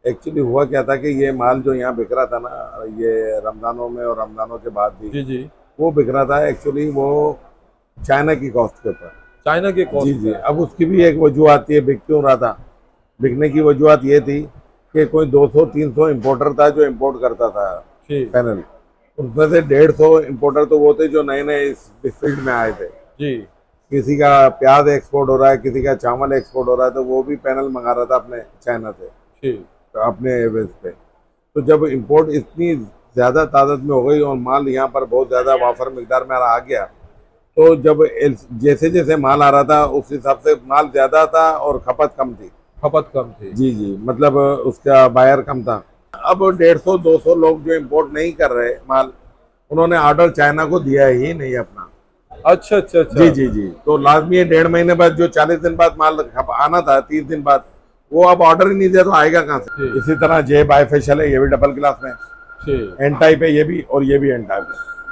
Actually हुआ क्या था कि ये माल जो यहाँ बिक रहा था ना, ये रमजानों में और रमजानों के बाद भी जी जी। वो बिक रहा था एक्चुअली वो चाइना की कॉस्ट के ऊपर। चाइना के जी कॉस्ट जी, पे। अब उसकी भी एक वजूहत ये बिक क्यों रहा था। बिकने की वजूहत ये थी कि कोई 200-300 इम्पोर्टर था जो इम्पोर्ट करता था ठीक। पैनल। उसमें से 150 इम्पोर्टर तो वो थे जो नए नए इस फील्ड में आए थे। जी। किसी का प्याज एक्सपोर्ट हो रहा है, किसी का चावल एक्सपोर्ट हो रहा है, तो वो भी पैनल मंगा रहा था अपने चाइना से, ठीक। तो अपने एयरवेज पे। तो जब इंपोर्ट इतनी ज़्यादा तादाद में हो गई और माल यहाँ पर बहुत ज़्यादा वाफर मिकदार में आ गया, तो जब जैसे जैसे माल आ रहा था उस हिसाब से माल ज़्यादा था और खपत कम थी। खपत कम थी। जी जी, मतलब उसका बायर कम था। अब 150-200 लोग जो इंपोर्ट नहीं कर रहे माल, उन्होंने ऑर्डर चाइना को दिया ही नहीं अपना। अच्छा अच्छा अच्छा। जी जी जी, तो लाजमी है 1.5 महीने बाद जो 40 दिन बाद माल आना था, 30 दिन बाद, वो अब ऑर्डर ही नहीं दिया तो आएगा कहाँ से। ठीक। इसी तरह जे बायफेशियल है, ये भी डबल ग्लास में ठीक। एन टाइप है, ये भी और ये भी एन टाइप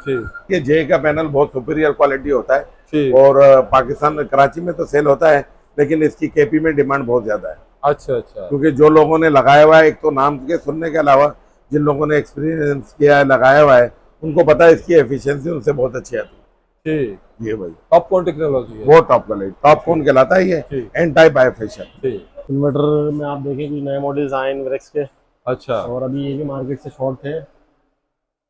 ठीक। है। ये जे का पैनल बहुत सुपीरियर क्वालिटी होता है ठीक। और पाकिस्तान कराची में तो सेल होता है, लेकिन इसकी केपी में डिमांड बहुत ज़्यादा है। अच्छा अच्छा। क्योंकि जो लोगों ने लगाया हुआ है, एक तो नाम के सुनने के अलावा जिन लोगों ने एक्सपीरियंस किया है, लगाया हुआ है, उनको पता है इसकी एफिशिएंसी उनसे बहुत अच्छी आती ठीक। है। ये भाई टॉप कौन टेक्नोलॉजी है? वो टॉप क्वालिटी, टॉप कौन ठीक। कहलाता है ये, ठीक। N type bifacial. ठीक। इन्वर्टर में आप देखें कुछ नए मॉडल्स आए हैं वेरेक्स के, अच्छा। और अभी ये भी मार्केट से शॉर्ट थे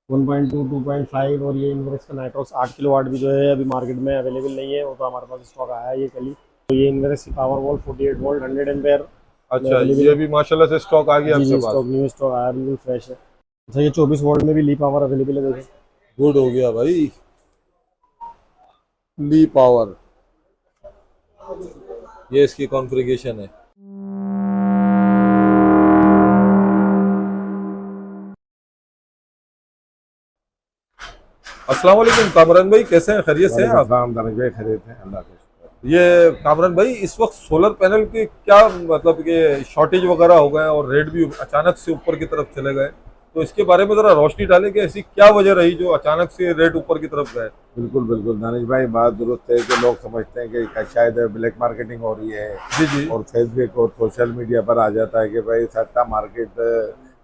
1.2 2.5। और ये इन्वेरेक्स का नाइट्रॉक्स 8 किलोवाट भी जो है अभी मार्केट में अवेलेबल नहीं है, वो तो हमारे पास स्टॉक आया है ये कल ही। तो ये इन्वेरेक्स की पावर वॉल 48 वोल्ट 100 एम्पेयर में अच्छा, अवेलेबल ये है। भी माशाल्लाह से स्टॉक आ गया जी आपके जी, पास। स्टॉक न्यू स्टॉक आया, बिल्कुल फ्रेश है। अच्छा, ये 24 वोल्ट में भी ली पावर अवेलेबल है, देखें। गुड हो गया भाई। ली पावर, ये इसकी कॉन्फ़िगरेशन है। अस्सलाम वालेकुम कामरान भाई, कैसे हैं? खैरियत से हैं वालेकुम आप? सलाम, धनंजय भाई खरीद हैं, अल्लाह का शुक्र। ये कामरान भाई, इस वक्त सोलर पैनल के क्या मतलब कि शॉर्टेज वगैरह हो गए और रेट भी अचानक से ऊपर की तरफ चले गए, तो इसके बारे में जरा रोशनी डालें कि ऐसी क्या वजह रही जो अचानक से रेट ऊपर की तरफ गए? बिल्कुल बिल्कुल दानिश भाई, बात दुरुस्त है कि लोग समझते हैं कि शायद ब्लैक मार्केटिंग हो रही है जी जी। और फेसबुक और सोशल मीडिया पर आ जाता है कि भाई सट्टा मार्केट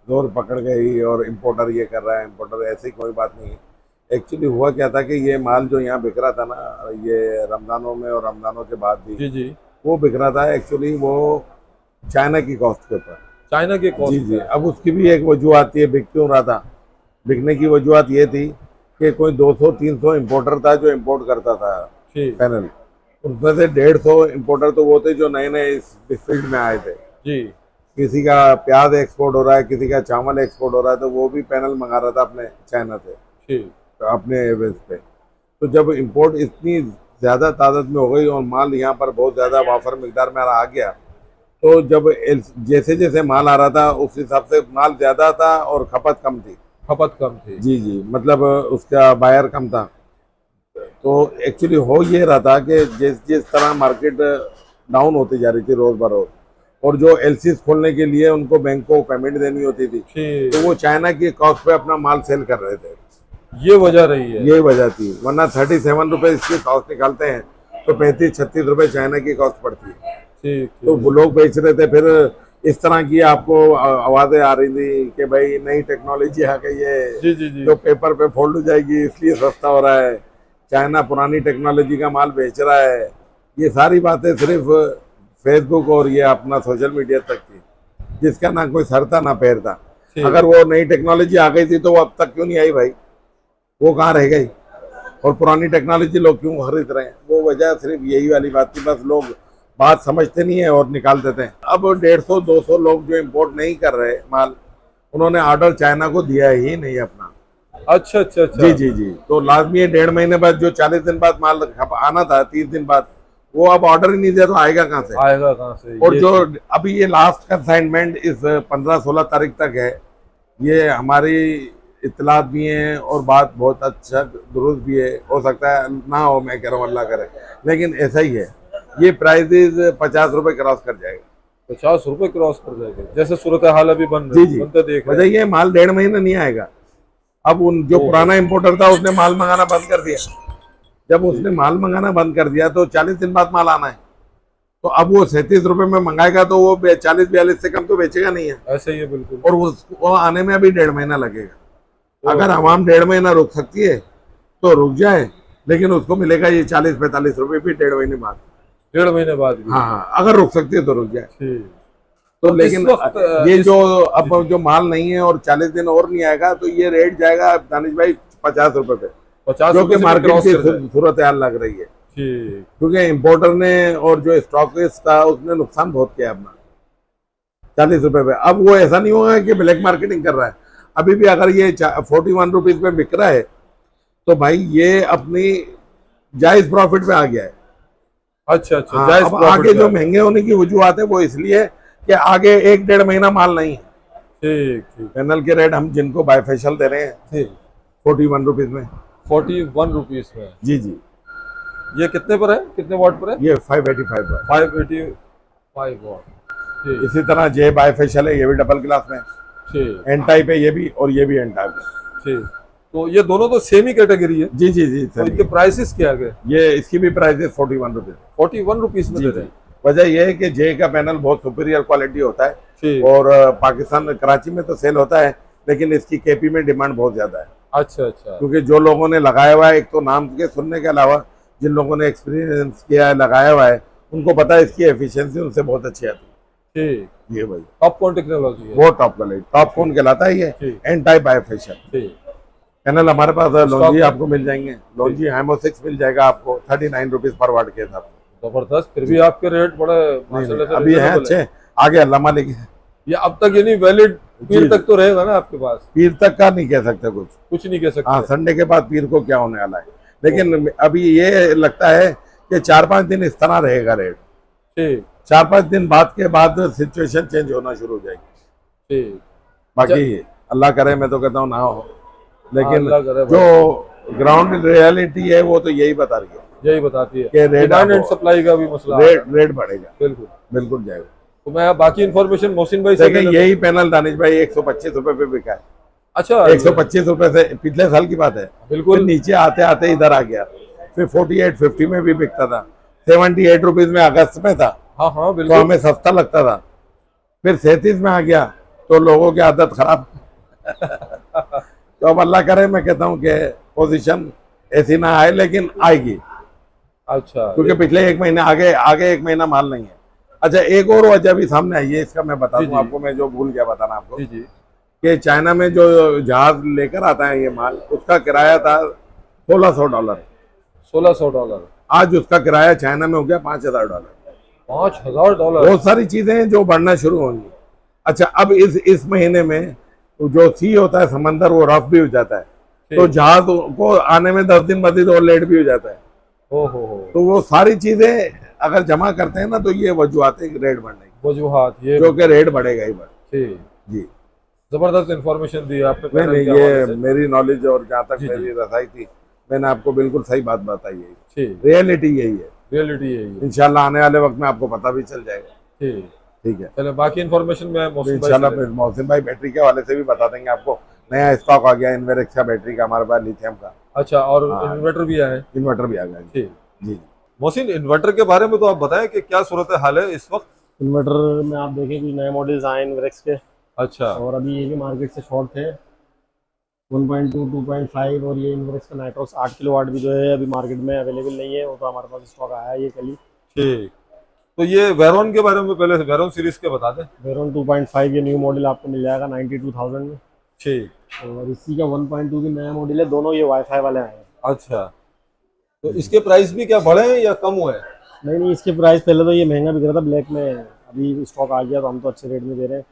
जोर पकड़ गई और इम्पोर्टर ये कर रहा है, इम्पोर्टर। ऐसी कोई बात नहीं है। एक्चुअली हुआ क्या था कि ये माल जो यहाँ बिक रहा था ना, ये रमजानों में और रमजानों के बाद भी जी जी। वो बिक रहा था एक्चुअली वो चाइना की कॉस्ट के ऊपर। चाइना के जी कॉस्ट जी, पे। अब उसकी भी एक वजूहत ये बिक क्यों रहा था। बिकने की वजूहत ये थी कि कोई 200-300 इम्पोर्टर था जो इम्पोर्ट करता था ठीक। पैनल। उसमें से 150 इम्पोर्टर तो वो थे जो नए नए इस फील्ड में आए थे। जी। किसी का प्याज एक्सपोर्ट हो रहा है, किसी का चावल एक्सपोर्ट हो रहा है, तो वो भी पैनल मंगा रहा था अपने चाइना से, ठीक। तो अपने एयरवेज पे। तो जब इंपोर्ट इतनी ज़्यादा तादाद में हो गई और माल यहाँ पर बहुत ज़्यादा वाफर मिकदार में आ गया, तो जब जैसे जैसे माल आ रहा था उस हिसाब से माल ज़्यादा था और खपत कम थी। खपत कम थी। जी जी, मतलब उसका बायर कम था। तो एक्चुअली हो ये रहा था कि जिस जिस तरह मार्केट डाउन होती जा रही थी रोज़ बरोज़, और जो एलसीज खोलने के लिए उनको बैंक को पेमेंट देनी होती थी, तो वो ठीक। चाइना की कॉस्ट पे अपना माल सेल कर रहे थे। ये वजह रही है। ये वजह थी, वरना 37 रुपये इसकी कॉस्ट निकालते हैं तो 35-36 रुपये चाइना की कॉस्ट पड़ती है। ठीक तो ठीक। वो लोग बेच रहे थे। फिर इस तरह की आपको आवाज़ें आ रही थी कि भाई नई टेक्नोलॉजी आ गई है जी जी जी। जो पेपर पे फोल्ड हो जाएगी, इसलिए सस्ता हो रहा है, चाइना पुरानी टेक्नोलॉजी का माल बेच रहा है। ये सारी बातें सिर्फ फेसबुक और ये अपना सोशल मीडिया तक थी, जिसका ना कोई सर था ना पैर था। ठीक। अगर वो नई टेक्नोलॉजी आ गई थी तो वो अब तक क्यों नहीं आई भाई, वो कहाँ रह गई, और पुरानी टेक्नोलॉजी लोग क्यों खरीद रहे हैं। वो वजह सिर्फ यही वाली बात थी, बस लोग बात समझते नहीं है और निकाल देते हैं। अब 150-200 लोग जो इंपोर्ट नहीं कर रहे माल, उन्होंने ऑर्डर चाइना को दिया ही नहीं अपना। अच्छा अच्छा अच्छा। जी जी जी, तो लाजमी है 1.5 महीने बाद जो 40 दिन बाद माल आना था, 30 दिन बाद, वो अब ऑर्डर ही नहीं दिया तो आएगा कहाँ से। आएगा कहाँ से और ये जो अभी ये लास्ट कंसाइनमेंट इस 15-16 तारीख तक है, ये हमारी इतलात भी हैं और बात बहुत अच्छा दुरुस्त भी है, हो सकता है ना हो, मैं कह रहा हूँ अल्लाह करे, लेकिन ऐसा ही है। ये प्राइजेज 50 रुपये क्रॉस कर जाएगा। 50 रुपए क्रॉस कर जाएगा, जैसे सूरत हाल अभी जी जी, बनते देख रहे वजह हैं। ये माल 1.5 महीना नहीं आएगा। अब उन जो ओहो। पुराना इम्पोर्टर था उसने माल मंगाना बंद कर दिया। जब उसने माल मंगाना बंद कर दिया तो 40 दिन बाद माल आना है। तो अब वो 37 रुपए में मंगाएगा तो वो 40-42 से कम तो बेचेगा नहीं है। ऐसे ही है बिल्कुल। और वो आने में अभी 1.5 महीना लगेगा। अगर आवाम 1.5 महीना रुक सकती है तो रुक जाए, लेकिन उसको मिलेगा ये 40-45 रुपए भी 1.5 महीने बाद। 1.5 महीने बाद भी। हाँ, अगर रुक सकती है तो रुक जाए। ठीक। तो तो लेकिन इस वक्त ये जो अब जो माल नहीं है और 40 दिन और नहीं आएगा तो ये रेट जाएगा दानिश भाई 50 रुपए पे, 50 जो रुपए कि से मार्केट क्रॉस की कर जाए। सूरत हाल लग रही है। ठीक। क्योंकि इम्पोर्टर ने और जो स्टॉकिस्ट था उसने नुकसान बहुत किया अपना 40 रुपए पे। अब वो ऐसा नहीं होगा कि ब्लैक मार्केटिंग कर रहा है। अभी भी अगर ये 41 रुपीज पे बिक रहा है तो भाई ये अपनी जायज प्रॉफिट पे आ गया है। अच्छा अच्छा, हाँ, जायज अब प्रॉफिट आगे पे जो आ गया। महंगे होने की वजूहत है वो इसलिए कि आगे 1-1.5 महीना माल नहीं है। ठीक ठीक पैनल के रेट हम जिनको बायफेशियल दे रहे हैं ठीक। 41 रुपीज में। 41 रुपीज में। जी जी, ये कितने पर है, कितने वाट पर है? ये 585 पर। 585 वाट। ठीक इसी तरह जे बायफेशियल है, ये भी डबल ग्लास में। ठीक एन टाइप है ये भी, और ये भी एन टाइप है। ठीक। तो ये दोनों तो सेम ही कैटेगरी है। जी जी जी तो सर, इनके प्राइसेस क्या है? ये इसकी भी प्राइस है 41 रुपीज। 41 रुपीज में जी दे जी, रहे हैं। वजह यह है कि जे का पैनल बहुत सुपीरियर क्वालिटी होता है ठीक। और पाकिस्तान कराची में तो सेल होता है, लेकिन इसकी केपी में डिमांड बहुत ज्यादा है। अच्छा अच्छा। क्योंकि जो लोगों ने लगाया हुआ है, एक तो नाम के सुनने के अलावा जिन लोगों ने एक्सपीरियंस किया है, लगाया हुआ है, उनको पता है इसकी एफिशिएंसी उनसे बहुत अच्छी आती ठीक। है। ये भाई टॉप कौन टेक्नोलॉजी है? वो टॉप क्वालिटी, टॉप कौन कहलाता है ये, ठीक। एन टाइप बायफेशियल ठीक। पैनल हमारे पास है। स्टॉक लॉन्जी में? आपको मिल जाएंगे, लॉन्जी हैमो 6 मिल जाएगा आपको 39 रुपीज पर वाट के हिसाब से। जबरदस्त। फिर भी आपके रेट बड़े माशाल्लाह से अभी है reasonable अच्छे, आगे अल्लाह मालिक है। ये अब तक यानी वैलिड पीर जी। तक तो रहेगा ना आपके पास? पीर तक का नहीं कह सकते कुछ। कुछ नहीं कह हाँ, सकते। संडे के बाद पीर को क्या होने वाला है, लेकिन अभी ये लगता है कि 4-5 दिन इस तरह रहेगा रेट। ठीक 4-5 दिन बाद के बाद सिचुएशन चेंज होना शुरू हो जाएगी। ठीक। बाकी अल्लाह करे, मैं तो कहता हूँ ना हो, लेकिन अल्लाह करे भाई। जो ग्राउंड रियलिटी है वो तो यही बता रही है यही बताती है कि रेट डिमांड एंड सप्लाई का भी मसला रेट बढ़ेगा, बिल्कुल। बिल्कुल जाएगा। तो मैं बाकी इन्फॉर्मेशन मोहसिन भाई से ले देखिए लेता यही पैनल दानिश भाई 125 रुपए पे बिका है। हूं। अच्छा 125 रुपए से पिछले साल की बात है। फिर बिल्कुल। नीचे आते आते इधर आ गया, फिर 48-50 में भी बिकता था, 78 रुपीज में अगस्त में था, हाँ हाँ तो बिल्कुल। हमें सस्ता लगता था। फिर 37 में आ गया तो लोगों की आदत खराब। तो अब अल्लाह करे, मैं कहता हूँ कि पोजीशन ऐसी ना आए, लेकिन आएगी। अच्छा क्योंकि पिछले 1 महीने आगे 1 महीना माल नहीं है। अच्छा, एक और वजह भी सामने आई है, इसका मैं बता जी, दूं जी। आपको, मैं जो भूल गया बताना आपको, जी जी। कि चाइना में जो जहाज लेकर आता है ये माल, उसका किराया था $1600। $1600। आज उसका किराया चाइना में हो गया $5000। $5000। बहुत सारी चीजें हैं जो बढ़ना शुरू होंगी। अच्छा, अब इस महीने में जो सी होता है समंदर, वो रफ भी हो जाता है, तो जहाज को आने में 10 दिन मजीद और लेट भी हो जाता है। हो तो वो सारी चीजें अगर जमा करते हैं ना, तो ये वजूहत है रेट बढ़ने की, वजूहात ये जो कि रेट बढ़ेगा ही बढ़। ठीक। जी, जबरदस्त इंफॉर्मेशन दी आपने नहीं पैनल नहीं, के हवाले ये से। मेरी नॉलेज और जहाँ तक जी, जी। मेरी रसाई थी, मैंने आपको बिल्कुल सही बात बताई है। ठीक। रियलिटी यही है। रियलिटी यही है। इंशाल्लाह आने वाले वक्त में आपको पता भी चल जाएगा। ठीक। ठीक है, चलो बाकी इन्फॉर्मेशन मैं तो मोहसिन भाई इंशाल्लाह से फिर मोहसिन भाई बैटरी के हवाले से भी बता देंगे आपको। नया स्टॉक आ गया इन्वेरेक्स का बैटरी का हमारे पास, लिथियम का। अच्छा, और हाँ। इन्वर्टर भी आया है? इन्वर्टर भी आ गया जी। ठीक। जी मोहसिन, इन्वर्टर के बारे में तो आप बताएं कि क्या सूरत हाल है इस वक्त? इन्वर्टर में आप देखें कुछ नए मॉडल्स आए हैं इन्वेरेक्स के, अच्छा और अभी ये भी मार्केट से शॉर्ट थे। 1.2, 2.5 और ये इन्वेरेक्स का नाइट्रोस 8 किलोवाट भी जो है अभी मार्केट में अवेलेबल नहीं है, वो तो हमारे पास स्टॉक आया है ये कल ही। ठीक। तो ये वेरॉन के बारे में पहले वेरॉन सीरीज के बता दें। वेरॉन 2.5 ये न्यू मॉडल आपको मिल जाएगा 92,000 में, ठीक। और इसी का 1.2 भी नया मॉडल है। दोनों ये वाईफाई वाले आए हैं। अच्छा, तो इसके प्राइस भी क्या बढ़े हैं या कम हुए हैं? नहीं, इसके प्राइस पहले तो ये महंगा बिक रहा था ब्लैक में, अभी स्टॉक आ गया तो हम तो अच्छे रेट में दे रहे हैं।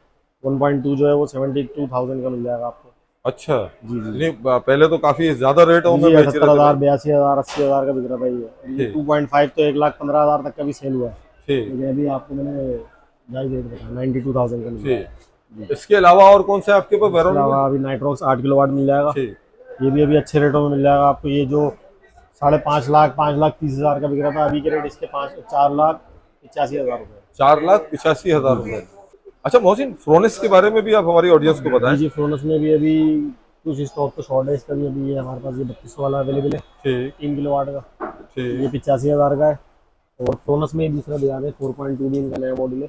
1.2 जो है वो 72,000 का मिल जाएगा आपको। अच्छा जी जी नहीं, पहले तो काफी ज्यादा रेट में जी, बेच 78,000, रहे थे। 82,000, 80,000 का बिक रहा था ये। ठीक। 2.5 तो 1,15,000 तक का भी सेल हुआ है, ठीक लेकिन अभी आपको मैंने जायज रेट बताया 92,000 का मिल जाएगा। ठीक। इसके अलावा और कौन से आपके पास इसके वेरॉन में? अलावा अभी नाइट्रोक्स 8 किलोवाट मिल जाएगा, ठीक। ये भी अभी अच्छे रेटों में मिल जाएगा आपको। ये जो 5.5 लाख 5,30,000 का बिक रहा था, अभी के रेट इसके 4,85,000 रुपये। 4,85,000 रुपए। अच्छा मोहसिन, फ्रोनेस के बारे में भी आप हमारी ऑडियंस को बताएं। जी, फ्रोनस में भी अभी कुछ स्टॉक तो शॉर्ट है इसका भी। अभी ये हमारे पास ये 3200 वाला अवेलेबल है, ठीक 3 किलोवाट का, ठीक ये 85,000 का है। और टोनस में ही दूसरा दिया है 4.2 भी इनका नया मॉडल है,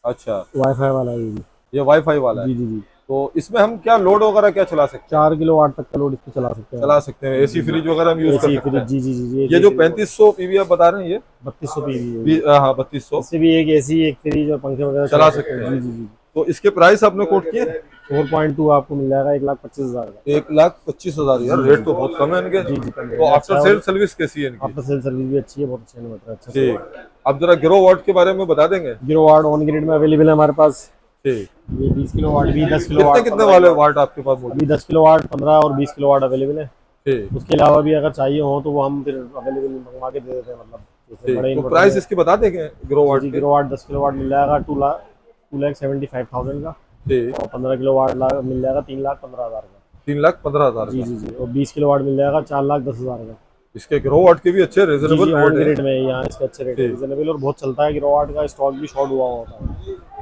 अच्छा, वाईफाई वाला है ये भी। ये वाईफाई वाला है। जी जी जी। तो इसमें हम क्या लोड वगैरह क्या चला सकते 4 किलोवाट तक का लोड इसको चला सकते हैं? हैं। चला सकते हैं, एसी फ्रिज वगैरह हम यूज कर एसी सकते फ्रिज, हैं। जी जी जी। ये जो 3500 पीवी आप बता रहे हैं, ये 3200 पीवी है। हाँ 3200 इससे भी एक एसी एक फ्रिज और पंखे वगैरह चला सकते हैं। जी जी जी। तो इसके प्राइस आपने कोट किए? 4.2 आपको मिल जाएगा 1,25,000 का। 1,25,000। यार रेट तो बहुत कम है इनके। जी जी कम तो आफ्टर सेल सर्विस कैसी है इनकी? आफ्टर सेल सर्विस भी अच्छी है, बहुत अच्छे इन्वर्टर अच्छा। ठीक, अब जरा गिरो वाट के बारे में बता देंगे? किलोवाट ऑन ग्रिड में अवेलेबल है हमारे पास। ठीक, ये 20 किलोवाट भी, 10 कितने किलोवाट, कितने वाले वाट आपके पास मौजूद? अभी 10 किलोवाट, 15 और 20 किलोवाट अवेलेबल है। ठीक उसके अलावा भी अगर चाहिए हो तो वो हम फिर अवेलेबल मंगवा के दे देते हैं, मतलब जैसे बड़े ठीक। तो इन्वर्टर प्राइस में। इसकी बता देंगे गिरो वाट जी के? किलोवाट 10 किलोवाट मिल जाएगा 2,75,000 का। ठीक, और 15 किलोवाट मिल जाएगा 3,15,000 का। 3,15,000 जी का। जी जी। और 20 किलोवाट मिल जाएगा 4,10,000 का। इसके गिरो वाट के भी अच्छे जी रिजनेबल जी ऑन रेट है। ग्रिड में यहाँ इसका अच्छे रेट है, ठीक। रिजनेबल और बहुत चलता है। किलोवाट का स्टॉक भी शॉर्ट हुआ होता है।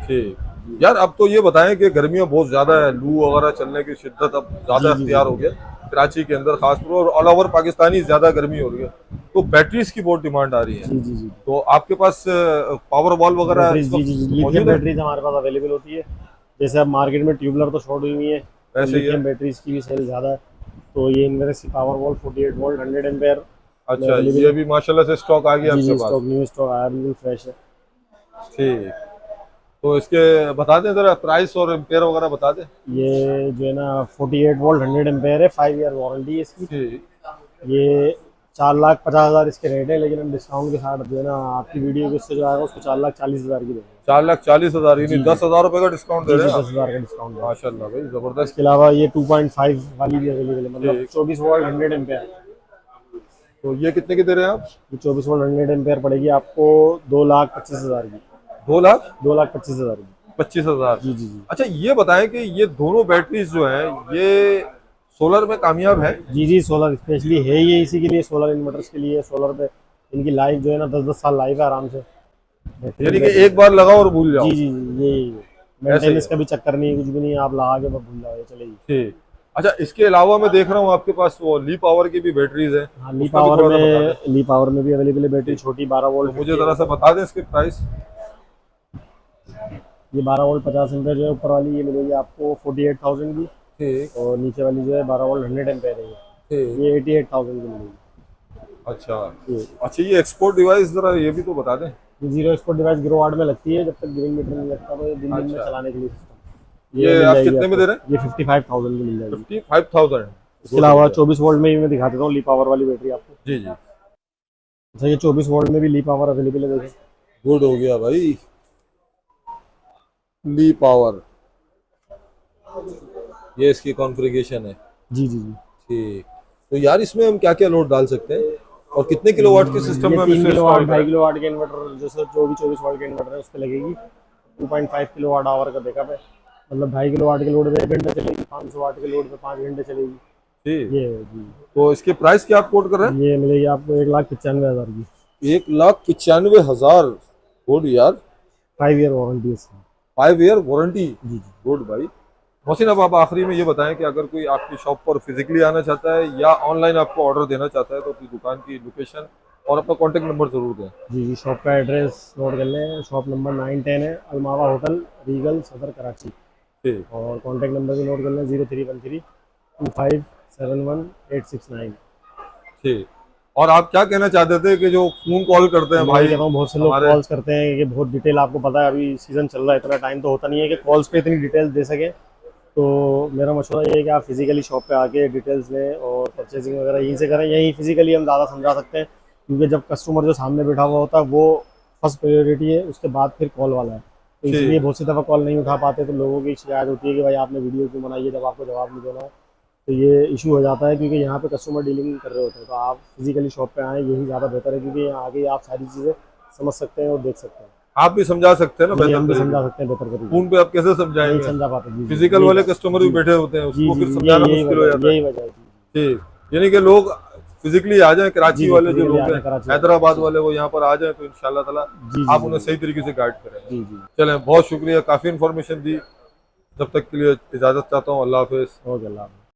ठीक, यार अब तो ये बताएं कि गर्मियाँ बहुत ज्यादा है, लू वगैरह चलने की शिद्दत अब ज्यादा जी, जी, अख्तियार हो गया कराची के अंदर खासतौर और ऑल ओवर पाकिस्तानी ज्यादा गर्मी हो रही है, तो बैटरीज की बहुत डिमांड आ रही है। जी जी जी। तो आपके पास पावर वॉल वगैरह बैटरीज, इस जी वक्त जी जी, लिथियम मौजूद है? बैटरीज हमारे पास अवेलेबल होती है। जैसे अब मार्केट में ट्यूबलर तो शॉर्ट हुई हुई है, तो ऐसे ही है। लिथियम बैटरीज की भी सेल ज़्यादा है। तो ये इनवेरेस पावर वॉल 48 वोल्ट 100 एम्पेयर अच्छा, अवेलेबल ये है। भी माशाल्लाह से स्टॉक आ गया जी आपके जी पास। स्टॉक, न्यू स्टॉक आया, बिल्कुल फ्रेश है। ठीक, तो इसके बता दें जरा प्राइस और एम्पेयर वगैरह बता दें। ये जो है ना 48 वोल्ट 100 एम्पेयर है, 5 ईयर वारंटी है इसकी। ठीक, ये 4,50,000 इसके रेट है, लेकिन हम डिस्काउंट के साथ जो है ना आपकी वीडियो के उससे जो आएगा उसको 4,40,000 की देंगे। 4,40,000, यानी जी, 10,000 रुपए का डिस्काउंट दे जी रहे जी हैं आप? 10,000 का डिस्काउंट है। माशाल्लाह भाई, जबरदस्त। इसके अलावा ये 2.5 वाली भी अवेलेबल है, मतलब ठीक। 24 वोल्ट 100 एम्पेयर। तो ये कितने की दे रहे हैं आप? ये 24 वोल्ट 100 एम्पेयर पड़ेगी आपको 2,25,000 की। 2,25,000। 2,25,000। जी जी जी। अच्छा, ये बताएं कि ये दोनों बैटरीज जो हैं ये सोलर में कामयाब है? जी जी सोलर स्पेशली है ये इसी के लिए, सोलर इन्वर्टर्स के लिए। सोलर पे इनकी लाइफ जो है ना 10-10 साल लाइफ है आराम से। यानी कि एक बार लगाओ और भूल जाओ। जी जी जी, ये मेंटेनेंस का भी चक्कर नहीं, कुछ भी नहीं, आप लगा के बस भूल जाओ, ये चलेगी। ठीक। अच्छा, इसके अलावा मैं देख रहा हूँ आपके पास वो ली पावर की भी बैटरीज है। हाँ ली उसका भी पावर थोड़ा सा बता में, ली पावर में भी अवेलेबल है बैटरी, छोटी 12 दें। तो वोल्ट। मुझे जरा सा बता दें इसके प्राइस। ये 12 वोल्ट 50 एम्पेयर जो है ऊपर वाली, ये मिलेगी आपको 48,000 की। ठीक। और नीचे वाली जो है 12 वोल्ट 100 एम्पेयर है, ठीक। ये 88,000 की मिलेगी। अच्छा। ये अच्छा, ये एक्सपोर्ट डिवाइस जरा ये भी तो बता दें। जीरो एक्सपोर्ट डिवाइस गिरो वाट में लगती है, जब तक ग्रीन मीटर नहीं लगता तो ये दिन में अच्छा। चलाने के लिए सिस्टम। ये मिल आप जाएगी कितने में आपको। दे रहे हैं? ये 55,000 की मिल जाएगी। 55,000। इसके अलावा 24 वोल्ट में भी मैं दिखा देता हूँ ली पावर वाली बैटरी आपको। जी जी, अच्छा ये 24 वोल्ट में भी ली पावर अवेलेबल है, देखिए। गुड हो गया भाई, ली पावर। ये इसकी कॉन्फ़िगरेशन है। जी जी जी। ठीक। तो यार इसमें हम क्या क्या लोड डाल सकते हैं और कितने किलोवाट के सिस्टम में ये हम 3 इसे किलोवाट इंस्टॉल 2.5 करें? किलोवाट के इन्वर्टर, जैसे जो भी 24 वोल्ट के इन्वर्टर है उस पर लगेगी। 2.5 किलोवाट आवर का बैकअप है, मतलब 2.5 किलोवाट के लोड पे 1 घंटा चलेगी, 500 वाट के लोड पे 5 घंटे चलेगी। ठीक। ये है जी। तो इसके प्राइस क्या आप कोट कर रहे हैं? ये मिलेगी आपको 1,95,000 की। 1,95,000। गुड यार, 5 ईयर वारंटी है इसकी। 5 ईयर वारंटी। जी जी। गुड भाई। मोहसिन, अब आप आखिरी में ये बताएं कि अगर कोई आपकी शॉप पर फिजिकली आना चाहता है या ऑनलाइन आपको ऑर्डर देना चाहता है तो अपनी दुकान की लोकेशन और अपना कॉन्टेक्ट नंबर जरूर दें। जी जी शॉप का एड्रेस नोट कर लें। शॉप नंबर 9-10 है, अलमावा होटल, रीगल, सदर, कराची। ठीक। और कॉन्टैक्ट नंबर भी नोट कर लें 03132571 ठीक। और आप क्या कहना चाहते थे कि जो फोन कॉल करते हैं मैं भाई कह रहा हूँ बहुत से लोग हमारे? कॉल्स करते हैं कि बहुत डिटेल, आपको पता है अभी सीज़न चल रहा है, इतना टाइम तो होता नहीं है कि कॉल्स पे इतनी डिटेल दे सकें। तो मेरा मशवरा ये है कि आप फिजिकली शॉप पे आके डिटेल्स लें और परचेजिंग वगैरह यहीं से करें। यहीं फिजिकली हम ज़्यादा समझा सकते हैं, क्योंकि जब कस्टमर जो सामने बैठा हुआ होता है वो फर्स्ट प्रायोरिटी है, उसके बाद फिर कॉल वाला है। तो ठीक। इसलिए बहुत सी दफ़ा कॉल नहीं उठा पाते, तो लोगों की शिकायत होती है कि भाई आपने वीडियो क्यों बनाई है जब आपको जवाब नहीं देना है। तो ये इशू हो जाता है, क्योंकि यहाँ पे कस्टमर डीलिंग कर रहे होते हैं। तो आप फिजिकली शॉप पे आएँ, यही ज़्यादा बेहतर है, क्योंकि यहाँ आगे आप सारी चीज़ें समझ सकते हैं और देख सकते हैं। आप भी समझा सकते हैं ना जी बेहतर हम भी तरीके समझा से। सकते हैं बेहतर तरीके फोन पे आप कैसे से, नहीं समझाएंगे? समझा पाते। जी फिजिकल वाले कस्टमर भी बैठे होते हैं, जी उसको जी फिर जी, समझाना यही मुश्किल हो जाता है। यही वजह है। ठीक। यानी कि लोग फिजिकली आ जाएं, कराची जी, वाले जो physically लोग आ जाएं, हैं, कराची हैदराबाद वाले। वाले, वो यहाँ पर आ जाएं तो इंशाल्लाह ताला जी जी आप जी उन्हें सही तरीके से गाइड करेंगे। जी जी। चलें, बहुत शुक्रिया, काफ़ी इन्फॉर्मेशन दी। जब तक के लिए इजाज़त चाहता हूँ। अल्लाह हाफिज़। ओके, अल्लाह हाफ़िज़।